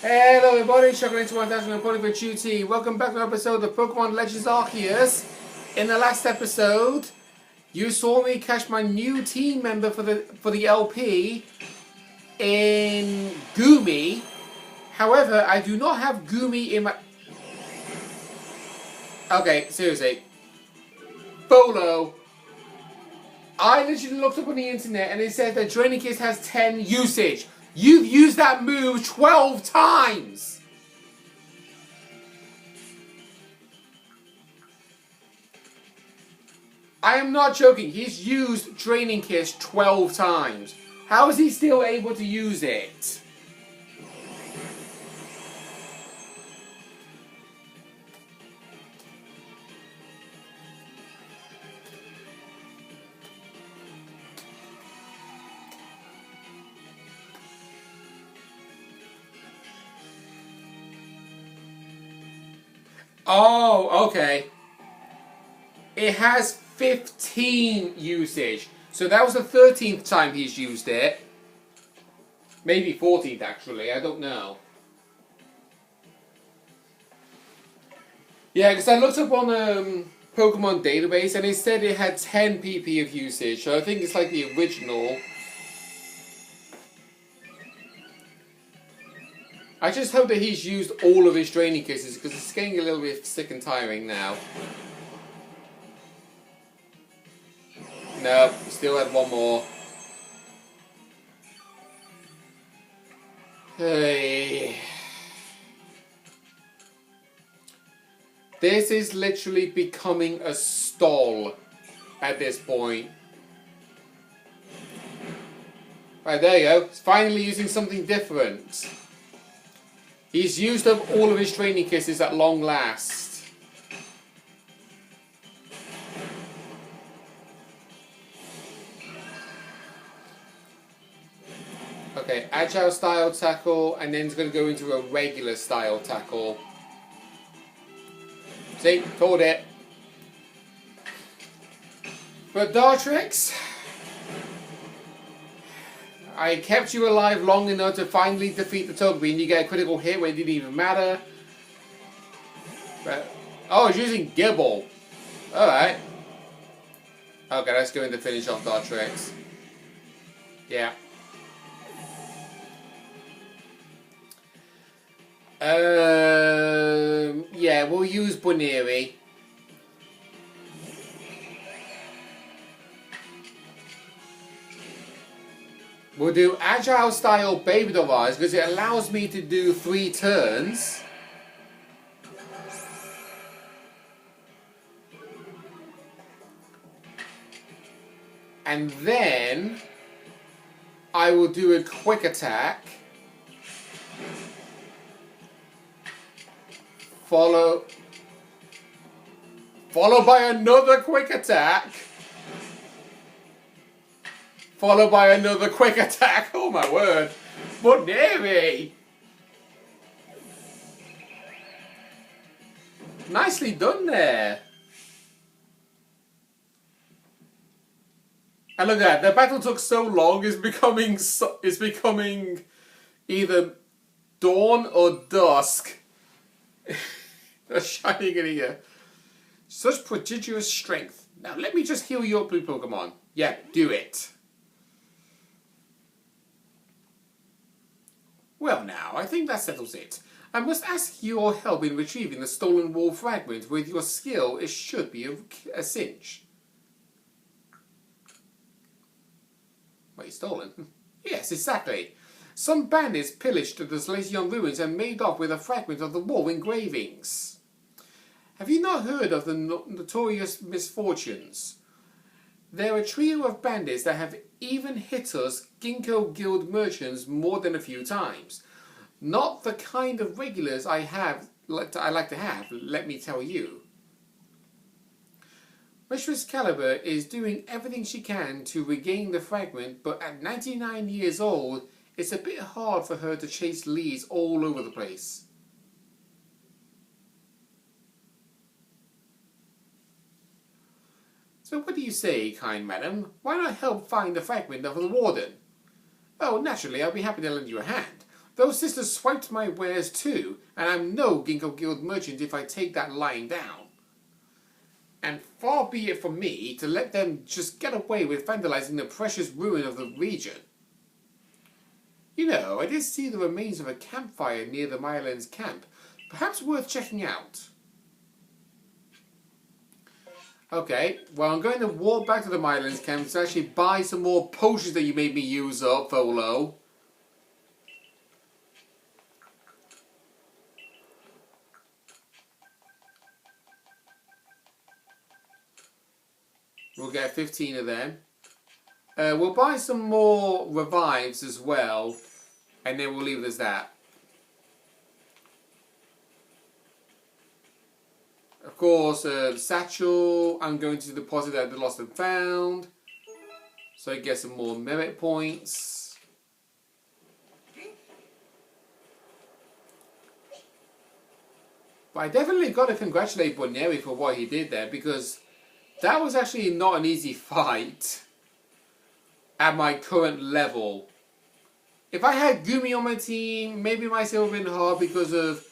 Hello everybody, Chuckling into 1000 reporting for duty. Welcome back to an episode of Pokemon Legends Arceus. In the last episode, you saw me catch my new team member for the LP in Goomy. However, I do not have Goomy in my... Okay, seriously. Volo. I literally looked up on the internet and it said that Draining Kiss has 10 usage. You've used that move 12 times! I am not joking. He's used Draining Kiss 12 times. How is he still able to use it? Oh, okay. It has 15 usage. So that was the 13th time he's used it. Maybe 14th actually, I don't know. Yeah, because I looked up on Pokemon database and it said it had 10 PP of usage. So I think it's like the original. I just hope that he's used all of his Draining Kisses because it's getting a little bit sick and tiring now. Nope, still had one more. Hey. This is literally becoming a stall at this point. Right, there you go. It's finally using something different. He's used up all of his Draining Kisses at long last. Okay, agile style tackle, and then it's going to go into a regular style tackle. See, called it. But Dartrix, I kept you alive long enough to finally defeat the Togepi, and you get a critical hit when it didn't even matter. But, oh, it's using Gibble. Alright. Okay, let's go in to finish off Dartrix. Yeah. Yeah, we'll use Boneri. We'll do Agile Style Baby Rise because it allows me to do 3 turns. And then I will do a Quick Attack. Followed by another Quick Attack. Followed by another Quick Attack. Oh my word. Boneri! Nicely done there. And look at that. The battle took so long. It's becoming either dawn or dusk. They're shining in here. Such prodigious strength. Now let me just heal you up, blue Pokemon. Yeah, do it. Well now, I think that settles it. I must ask your help in retrieving the stolen wall fragment. With your skill, it should be a cinch. Wait, stolen? Yes, exactly. Some bandits pillaged the Slation ruins and made off with a fragment of the wall engravings. Have you not heard of the notorious misfortunes? They're a trio of bandits that have even hit us Ginkgo Guild merchants more than a few times. Not the kind of regulars I like to have, let me tell you. Mistress Caliber is doing everything she can to regain the fragment, but at 99 years old, it's a bit hard for her to chase leads all over the place. So what do you say, kind madam? Why not help find the fragment of the warden? Oh, naturally, I'll be happy to lend you a hand. Those sisters swiped my wares too, and I'm no Ginkgo Guild merchant if I take that lying down. And far be it from me to let them just get away with vandalizing the precious ruin of the region. You know, I did see the remains of a campfire near the Mylands camp. Perhaps worth checking out. Okay, well I'm going to walk back to the Mylands camp to actually buy some more potions that you made me use up, Volo. We'll get 15 of them. We'll buy some more revives as well, and then we'll leave it as that. Of course, satchel, I'm going to deposit at the lost and found, so I get some more merit points. But I definitely got to congratulate Boneri for what he did there, because that was actually not an easy fight at my current level. If I had Gumi on my team, maybe it might have been hard because of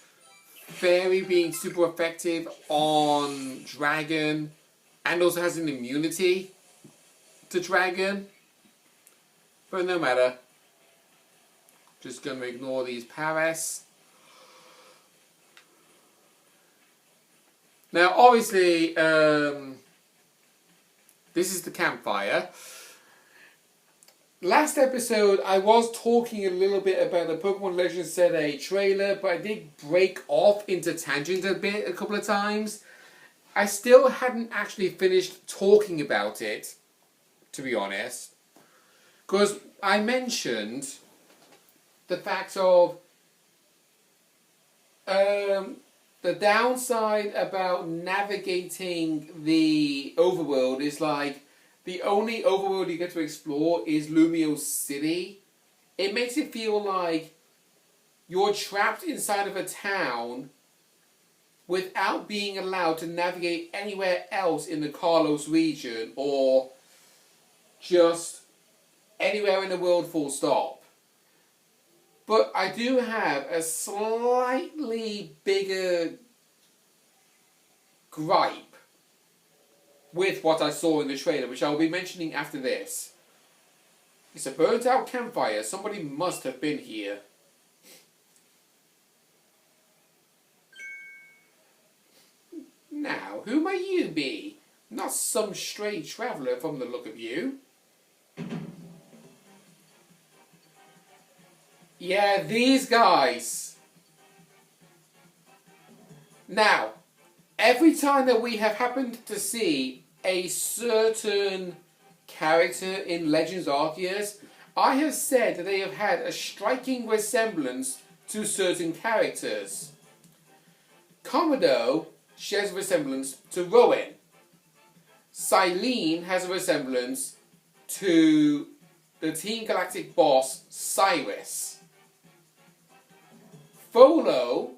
Fairy being super effective on Dragon and also has an immunity to Dragon. But no matter. Just going to ignore these Paras. Now obviously, this is the campfire. Last episode, I was talking a little bit about the Pokemon Legends Set A trailer, but I did break off into tangent a bit a couple of times. I still hadn't actually finished talking about it, to be honest. Because I mentioned the fact of the downside about navigating the overworld is like, the only overworld you get to explore is Lumio City. It makes it feel like you're trapped inside of a town without being allowed to navigate anywhere else in the Carlos region or just anywhere in the world full stop. But I do have a slightly bigger gripe with what I saw in the trailer, which I'll be mentioning after this. It's a burnt out campfire. Somebody must have been here. Now, who may you be? Not some stray traveller from the look of you. Yeah, these guys. Now, every time that we have happened to see a certain character in Legends Arceus, I have said that they have had a striking resemblance to certain characters. Komodo shares a resemblance to Rowan. Silene has a resemblance to the Team Galactic boss, Cyrus. Volo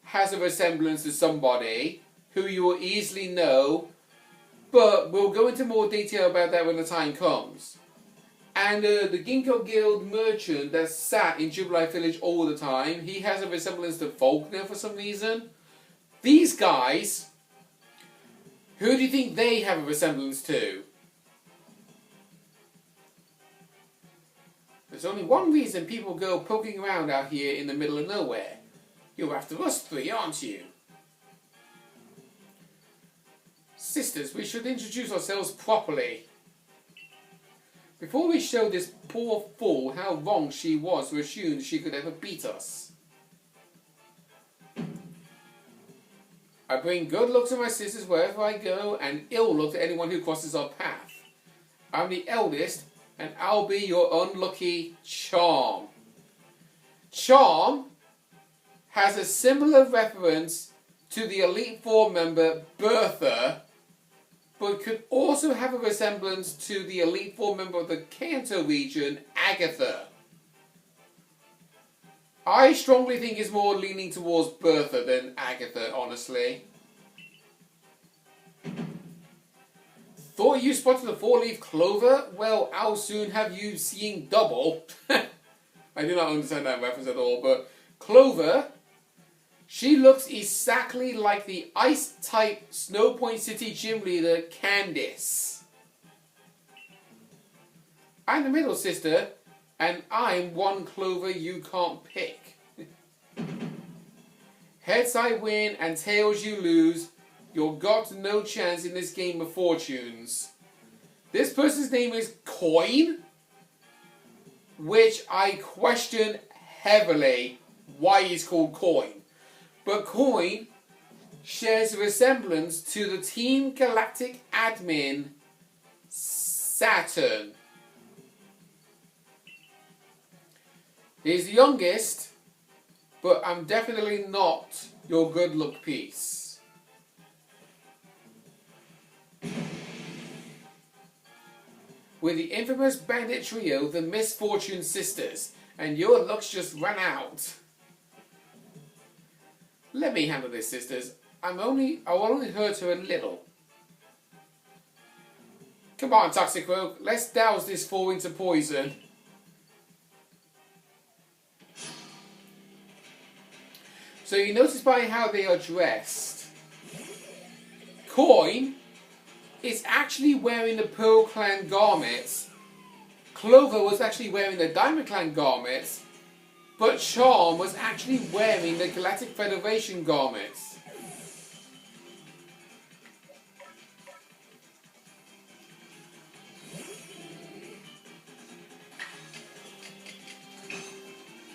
has a resemblance to somebody who you will easily know, but we'll go into more detail about that when the time comes. And the Ginkgo Guild merchant that sat in Jubilife Village all the time, he has a resemblance to Faulkner for some reason. These guys, who do you think they have a resemblance to? There's only one reason people go poking around out here in the middle of nowhere. You're after us three, aren't you? Sisters, we should introduce ourselves properly. Before we show this poor fool how wrong she was to assume she could ever beat us. I bring good luck to my sisters wherever I go, and ill luck to anyone who crosses our path. I'm the eldest, and I'll be your unlucky Charm. Charm has a similar reference to the Elite Four member Bertha, but could also have a resemblance to the Elite Four member of the Kanto region, Agatha. I strongly think it's more leaning towards Bertha than Agatha, honestly. Thought you spotted a four-leaf clover? Well, I'll soon have you seeing double. I I do not understand that reference at all, but Clover, she looks exactly like the Ice-type Snow Point City gym leader, Candice. I'm the middle sister, and I'm one Clover you can't pick. Heads I win and tails you lose. You've got no chance in this game of fortunes. This person's name is Coin, which I question heavily why he's called Coin. But Coin shares a resemblance to the Team Galactic admin, Saturn. He's the youngest, but I'm definitely not your good luck piece. With the infamous bandit trio, the Misfortune Sisters, and your luck's just run out. Let me handle this, sisters. I'll only hurt her a little. Come on, Toxic Rogue, let's douse this fool into poison. So you notice by how they are dressed, Coin is actually wearing the Pearl Clan garments, Clover was actually wearing the Diamond Clan garments, but Charm was actually wearing the Galactic Federation garments.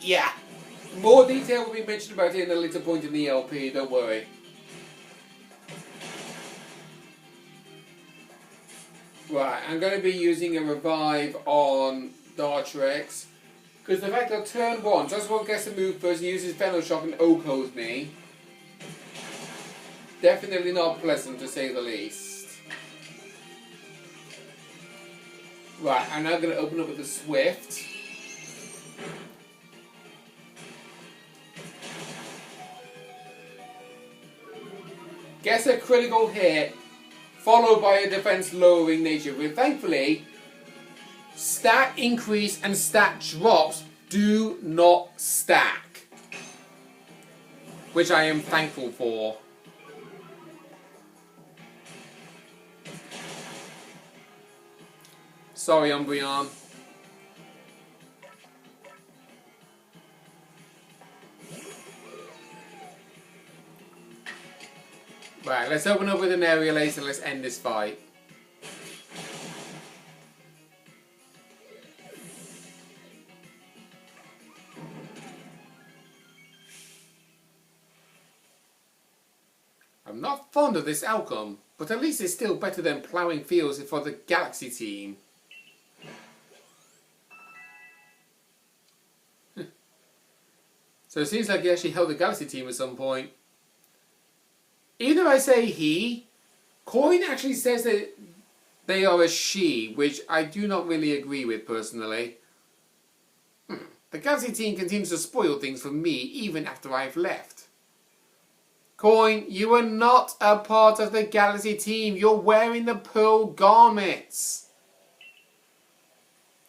Yeah. More detail will be mentioned about it in a later point in the LP, don't worry. Right, I'm going to be using a revive on Dartrex. Because the fact that turn 1, just one gets to move first and uses Venoshock and Okos me. Definitely not pleasant to say the least. Right, I'm now going to open up with the Swift. Gets a critical hit, followed by a defense lowering nature. But thankfully, stat increase and stat drops do not stack. Which I am thankful for. Sorry, Umbreon. Right, let's open up with an aerial ace and let's end this fight. I'm not fond of this outcome, but at least it's still better than ploughing fields for the Galaxy team. So it seems like he actually held the Galaxy team at some point. Even though I say he, Coin actually says that they are a she, which I do not really agree with personally. The Galaxy team continues to spoil things for me even after I've left. Coin, you are not a part of the Galaxy team. You're wearing the Pearl garments.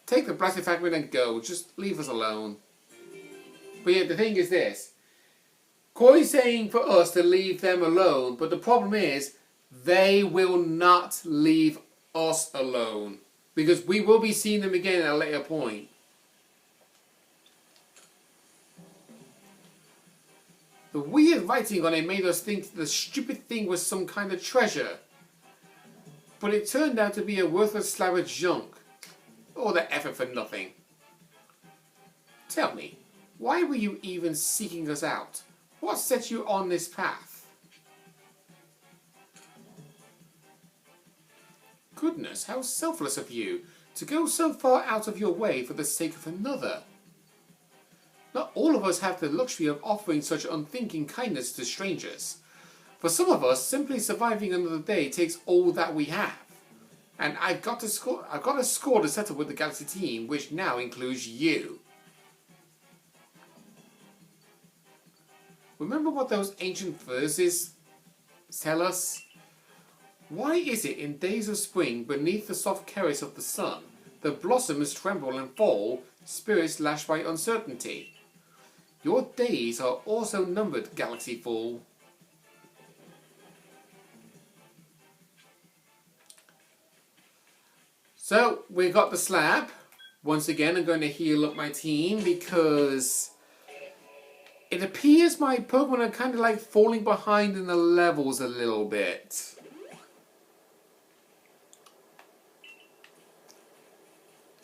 Take the Blasted Fragment and go. Just leave us alone. But yeah, the thing is this. Coin's saying for us to leave them alone, but the problem is they will not leave us alone because we will be seeing them again at a later point. The weird writing on it made us think the stupid thing was some kind of treasure, but it turned out to be a worthless slab of junk. All that effort for nothing. Tell me, why were you even seeking us out? What set you on this path? Goodness, how selfless of you to go so far out of your way for the sake of another. Not all of us have the luxury of offering such unthinking kindness to strangers. For some of us, simply surviving another day takes all that we have. And I've got a score to settle with the Galaxy team, which now includes you. Remember what those ancient verses tell us? Why is it in days of spring, beneath the soft caress of the sun, The blossoms tremble and fall, spirits lashed by uncertainty. Your days are also numbered, Galaxy Fool. So, we got the slab. Once again, I'm going to heal up my team because it appears my Pokemon are kind of like falling behind in the levels a little bit.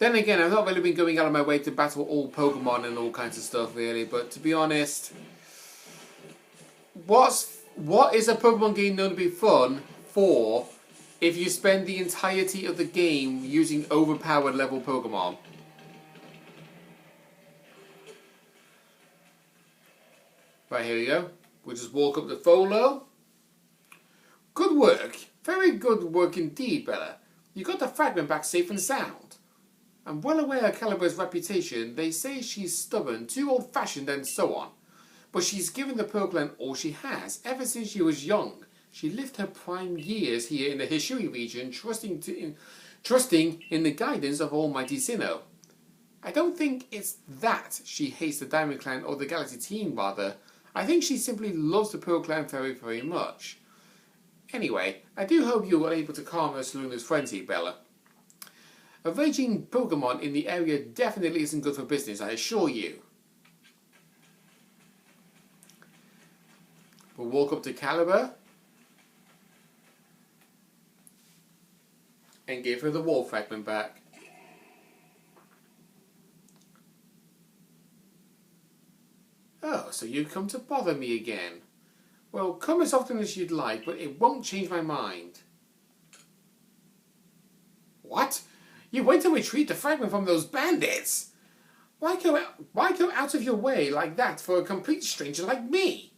Then again, I've not really been going out of my way to battle all Pokemon and all kinds of stuff really, but to be honest, what is a Pokemon game known to be fun for if you spend the entirety of the game using overpowered level Pokemon? Right, here we go. We'll just walk up to Volo. Good work. Very good work indeed, Bella. You got the fragment back safe and sound. I'm well aware of Calibur's reputation. They say she's stubborn, too old-fashioned and so on. But she's given the Pokeland all she has, ever since she was young. She lived her prime years here in the Hishui region, trusting in the guidance of Almighty Sinnoh. I don't think it's that she hates the Diamond Clan or the Galaxy team, rather. I think she simply loves the Pokémon very, very much. Anyway, I do hope you were able to calm Ursaluna's frenzy, Bella. A raging Pokemon in the area definitely isn't good for business, I assure you. We'll walk up to Calibur and give her the wall fragment back. Oh, so you've come to bother me again. Well, come as often as you'd like, but it won't change my mind. What? You went to retrieve the fragment from those bandits? Why go out of your way like that for a complete stranger like me?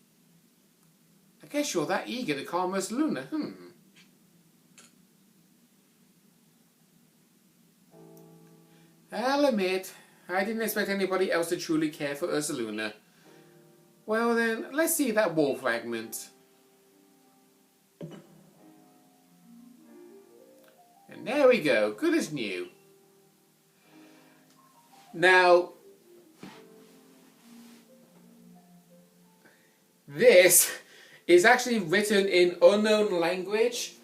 I guess you're that eager to calm Ursaluna, I'll admit, I didn't expect anybody else to truly care for Ursaluna. Well then, let's see that wall fragment. And there we go, good as new. Now, this is actually written in unknown language.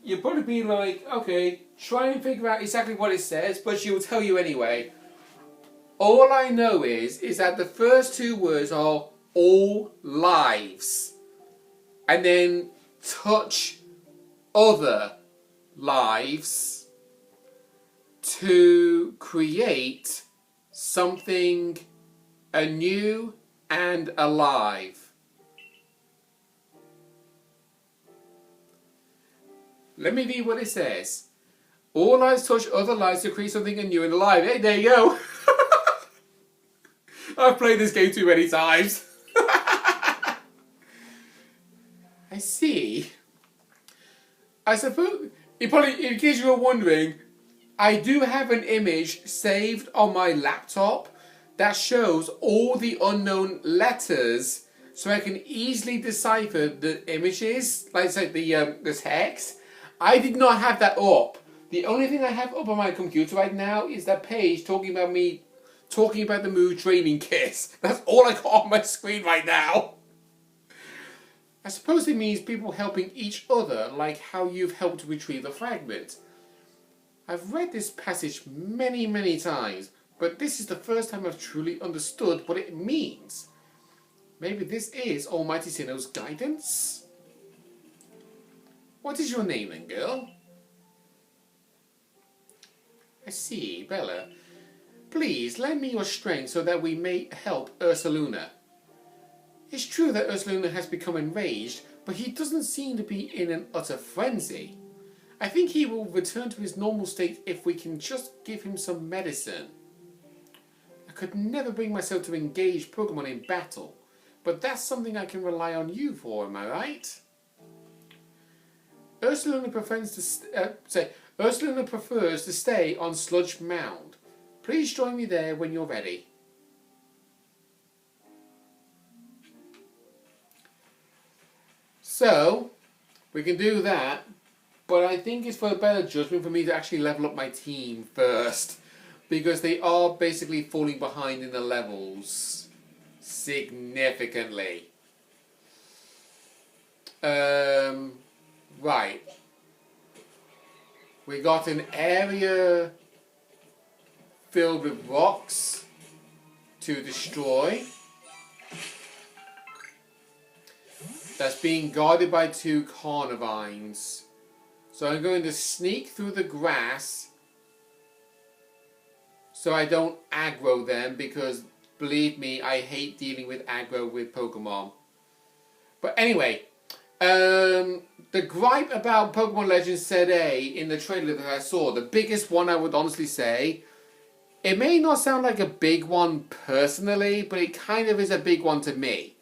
You'll probably be like, okay, try and figure out exactly what it says, but she will tell you anyway. All I know is that the first two words are all lives, and then touch other lives to create something anew and alive. Let me read what it says. All lives touch other lives to create something anew and alive. Hey, there you go. I've played this game too many times. I see. I suppose, in case you were wondering, I do have an image saved on my laptop that shows all the unknown letters, so I can easily decipher the images, like the text. I did not have that up. The only thing I have up on my computer right now is that page talking about the Moo training kit. That's all I got on my screen right now. I suppose it means people helping each other, like how you've helped retrieve the fragment. I've read this passage many, many times, but this is the first time I've truly understood what it means. Maybe this is Almighty Sinnoh's guidance? What is your name then, girl? I see, Bella. Please, lend me your strength so that we may help Ursaluna. It's true that Ursaluna has become enraged, but he doesn't seem to be in an utter frenzy. I think he will return to his normal state if we can just give him some medicine. I could never bring myself to engage Pokemon in battle, but that's something I can rely on you for, am I right? Ursaluna prefers to stay on Sludge Mound. Please join me there when you're ready. So, we can do that. But I think it's for a better judgment for me to actually level up my team first. Because they are basically falling behind in the levels. Significantly. Right. We got an area filled with rocks to destroy. That's being guarded by 2 carnivines. So I'm going to sneak through the grass so I don't aggro them, because believe me, I hate dealing with aggro with Pokemon. But anyway, the gripe about Pokemon Legends ZA in the trailer that I saw, the biggest one I would honestly say, it may not sound like a big one personally, but it kind of is a big one to me.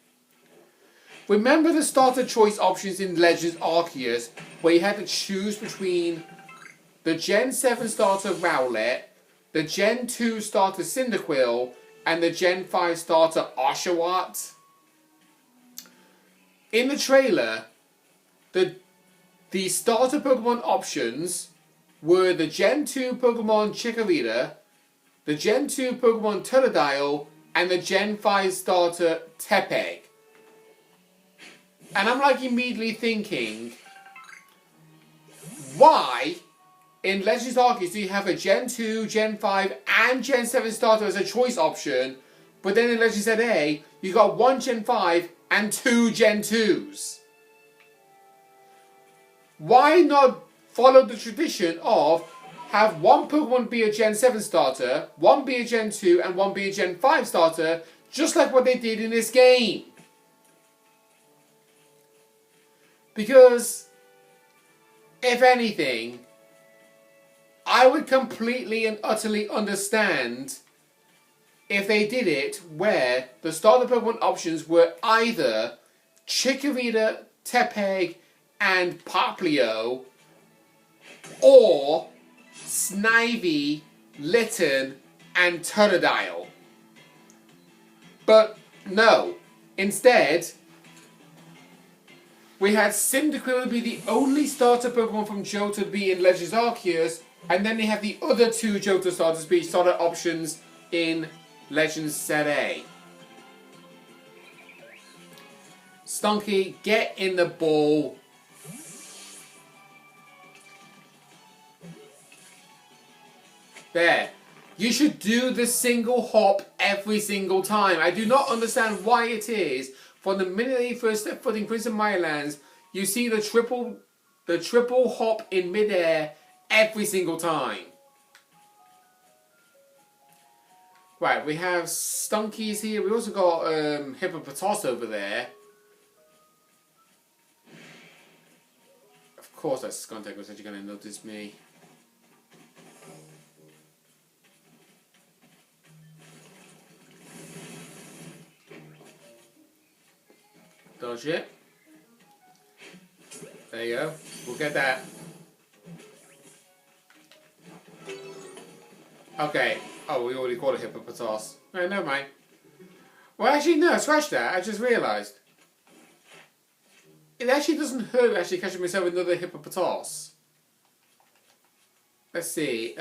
Remember the starter choice options in Legends Arceus, where you had to choose between the Gen 7 starter Rowlet, the Gen 2 starter Cyndaquil, and the Gen 5 starter Oshawott? In the trailer, the starter Pokemon options were the Gen 2 Pokemon Chikorita, the Gen 2 Pokemon Totodile, and the Gen 5 starter Tepeg. And I'm like immediately thinking, why in Legends Arceus do you have a Gen 2, Gen 5 and Gen 7 starter as a choice option, but then in Legends ZA you got 1 Gen 5 and 2 Gen 2s? Why not follow the tradition of have 1 Pokemon be a Gen 7 starter, 1 be a Gen 2 and 1 be a Gen 5 starter, just like what they did in this game? Because, if anything, I would completely and utterly understand if they did it where the starter Pokemon options were either Chikorita, Tepeg, and Popplio, or Snivy, Litten, and Totodile. But no, instead, we had Cyndaquil be the only starter Pokemon from Johto to be in Legends Arceus, and then they have the other 2 Johto starters be starter options in Legends ZA. Stunky, get in the ball. There. You should do the single hop every single time. I do not understand why it is. From the minute they first step foot in Crimson Mirelands, you see the triple hop in midair every single time. Right, we have Stunkies here. We also got Hippopotas over there. Of course, that's Skuntak was actually going to notice me. Dodge it. There you go. We'll get that. Okay. Oh, we already called it Hippopotas. No, never mind. Well, actually, no, scratch that. I just realised. It actually doesn't hurt actually catching myself another Hippopotas. Let's see.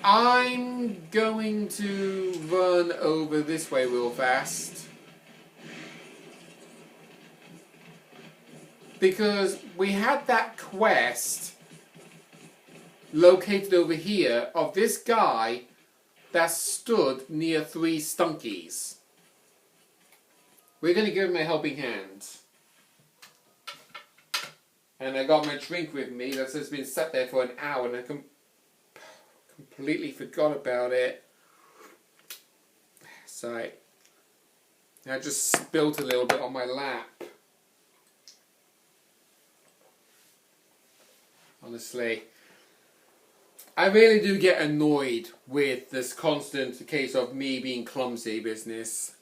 I'm going to run over this way real fast. Because we had that quest located over here of this guy that stood near 3 Stunkies. We're going to give him a helping hand. And I got my drink with me that's just been sat there for an hour and I completely forgot about it. So I just spilled a little bit on my lap. Honestly, I really do get annoyed with this constant case of me being clumsy business.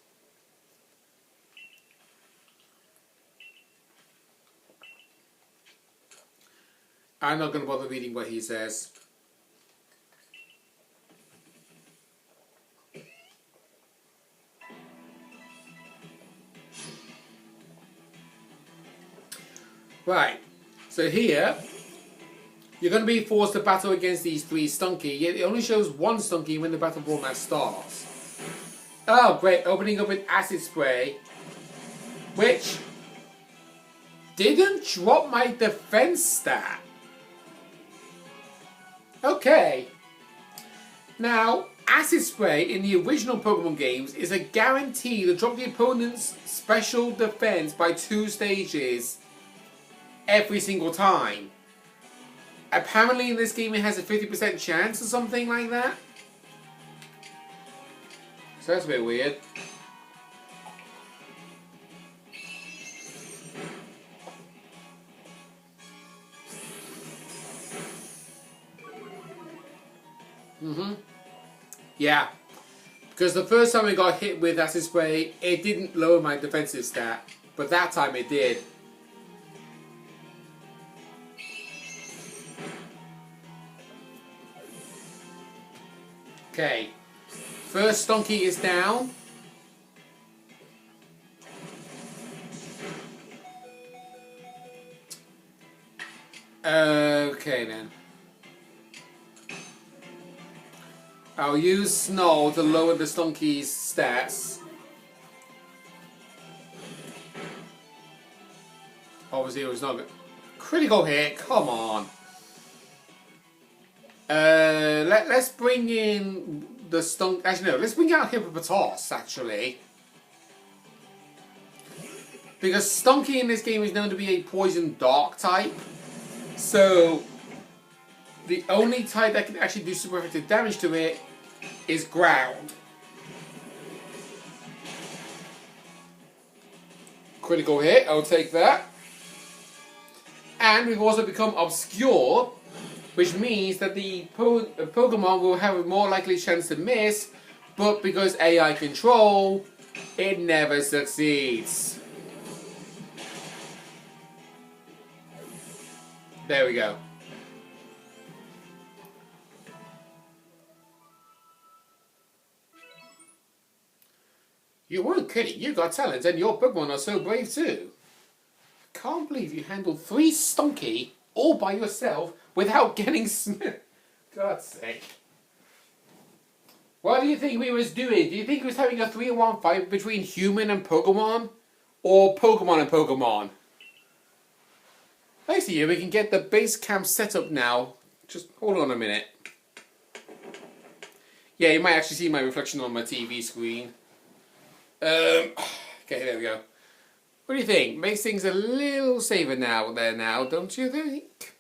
I'm not going to bother reading what he says. Right. So here, you're going to be forced to battle against these 3 Stunky, yet it only shows 1 Stunky when the battle format starts. Oh, great. Opening up an Acid Spray, which didn't drop my defense stat. Okay. Now, Acid Spray in the original Pokemon games is a guarantee to drop the opponent's special defense by 2 stages every single time. Apparently in this game it has a 50% chance or something like that. So that's a bit weird. Yeah. Because the first time I got hit with Acid Spray, it didn't lower my defensive stat. But that time it did. Okay. First Stunky is down. Okay then. I'll use Snow to lower the Stunky's stats. Obviously it was not good. Critical hit, come on. Let's bring in the Stunk. Actually, no, let's bring out Hippopotas, actually. Because Stunky in this game is known to be a Poison Dark type. So, the only type that can actually do super effective damage to it is Ground. Critical hit, I'll take that. And we've also become Obscure, which means that the Pokemon will have a more likely chance to miss, but because AI control, it never succeeds. There we go. You weren't kidding, you got talent and your Pokemon are so brave too. Can't believe you handled 3 Stunky all by yourself without getting smitten. God's sake. What do you think we was doing? Do you think we was having a 3-on-1 fight between human and Pokemon? Or Pokemon and Pokemon? I see, we can get the base camp set up now. Just hold on a minute. Yeah, you might actually see my reflection on my TV screen. Okay, there we go. What do you think? Makes things a little safer now, don't you think?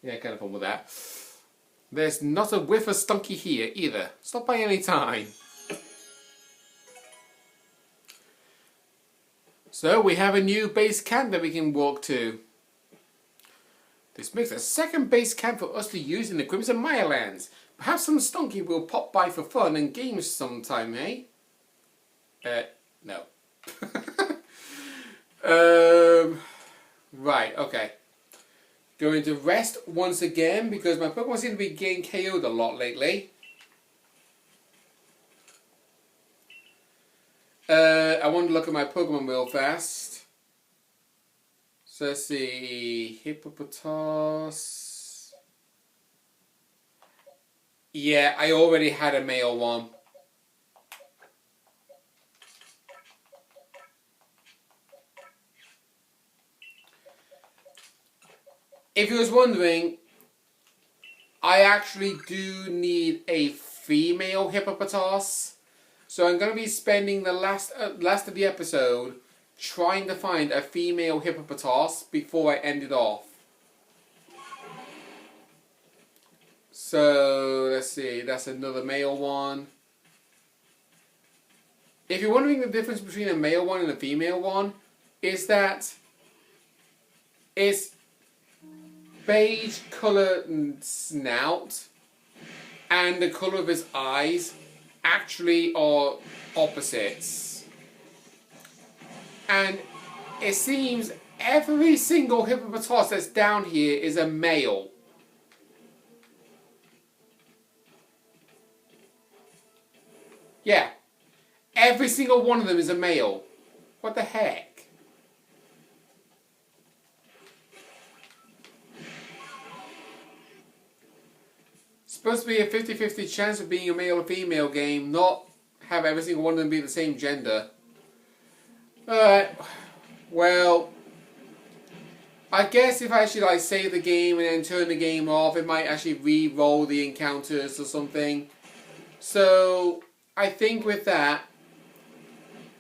Yeah, kind of fun with that. There's not a whiff of Stunky here either. Stop by any time. So we have a new base camp that we can walk to. This makes a second base camp for us to use in the Crimson Mirelands. Perhaps some Stunky will pop by for fun and games sometime, eh? No. Right, okay. Going to rest once again because my Pokemon seem to be getting KO'd a lot lately. I want to look at my Pokemon real fast. So let's see. Hippopotas. Yeah, I already had a male one. If you was wondering, I actually do need a female Hippopotas. So I'm going to be spending the last of the episode trying to find a female Hippopotas before I end it off. So let's see, that's another male one. If you're wondering the difference between a male one and a female one, is that it's beige colour snout and the colour of his eyes actually are opposites. And it seems every single Hippopotas that's down here is a male. Yeah. Every single one of them is a male. What the heck? supposed to be a 50-50 chance of being a male or female game, not have every single one of them be the same gender. Alright, well, I guess if I actually like save the game and then turn the game off, it might actually re-roll the encounters or something. So, I think with that,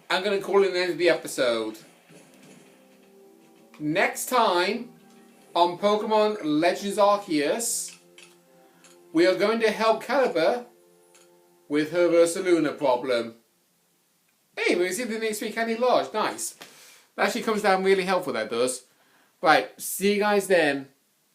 I'm going to call it an end of the episode. Next time, on Pokemon Legends Arceus, we are going to help Caliber with her Ursaluna problem. Hey, we're going to see the next week Candy Lodge. Nice. That actually comes down really helpful, that does. Right, see you guys then.